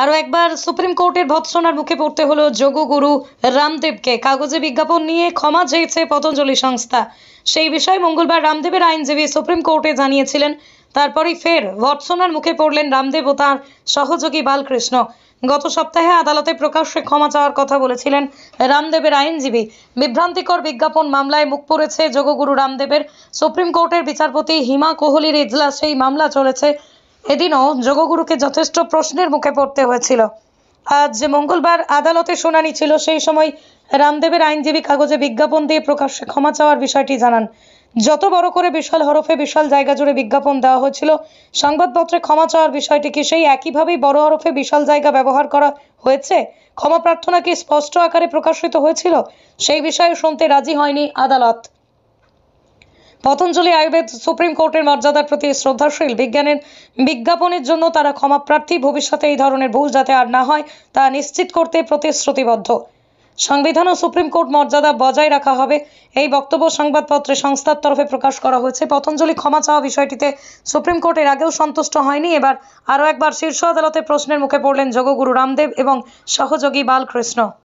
আরও একবার সুপ্রিম কোর্টের ভৎসনার মুখে পড়তে হলো যোগগুরু রামদেবকে। কাগজে বিজ্ঞাপন নিয়ে ক্ষমা চেয়েছে পতঞ্জলি সংস্থা। সেই বিষয়ে মঙ্গলবার রামদেবের আইনজীবী সুপ্রিম কোর্টে জানিয়েছিলেন। তারপরেই ফের ভৎসনার মুখে পড়লেন রামদেব ও তাঁর সহযোগী বালকৃষ্ণ। গত সপ্তাহে আদালতে প্রকাশ্যে ক্ষমা চাওয়ার কথা বলেছিলেন রামদেবের আইনজীবী। বিভ্রান্তিকর বিজ্ঞাপন মামলায় মুখ পড়েছে যোগগুরু রামদেবের। সুপ্রিম কোর্টের বিচারপতি হিমা কোহলির ইজলাসে এই মামলা চলেছে। এদিনও যোগগুরুকে যথেষ্ট প্রশ্নের মুখে পড়তে হয়েছিল। আজ মঙ্গলবার আদালতে শুনানি ছিল। সেই সময় রামদেবের আইনজীবী কাগজে বিজ্ঞাপন দিয়ে প্রকাশ্যে ক্ষমা চাওয়ার বিষয়টি জানান। যত বড় করে বিশাল হরফে বিশাল জায়গা জুড়ে বিজ্ঞাপন দেওয়া হয়েছিল, সংবাদপত্রে ক্ষমা চাওয়ার বিষয়টি কি সেই একইভাবেই বড় হরফে বিশাল জায়গা ব্যবহার করা হয়েছে? ক্ষমা প্রার্থনা কি স্পষ্ট আকারে প্রকাশিত হয়েছিল? সেই বিষয়ে শুনতে রাজি হয়নি আদালত। পতঞ্জলি আয়ুর্বেদ সুপ্রিম কোর্টের মর্যাদার প্রতি শ্রদ্ধাশীল। বিজ্ঞাপনের জন্য তারা ক্ষমা প্রার্থী। ভবিষ্যতে এই ধরনের ভুল যাতে আর না হয় তা নিশ্চিত করতে প্রতিশ্রুতিবদ্ধ। সংবিধান ও সুপ্রিম কোর্ট মর্যাদা বজায় রাখা হবে, এই বক্তব্য সংবাদপত্রে সংস্থার তরফে প্রকাশ করা হয়েছে। পতঞ্জলি ক্ষমা চাওয়া বিষয়টিতে সুপ্রিম কোর্ট এর আগেও সন্তুষ্ট হয়নি। এবার আরও একবার শীর্ষ আদালতে প্রশ্নের মুখে পড়লেন যোগগুরু রামদেব এবং সহযোগী বালকৃষ্ণ।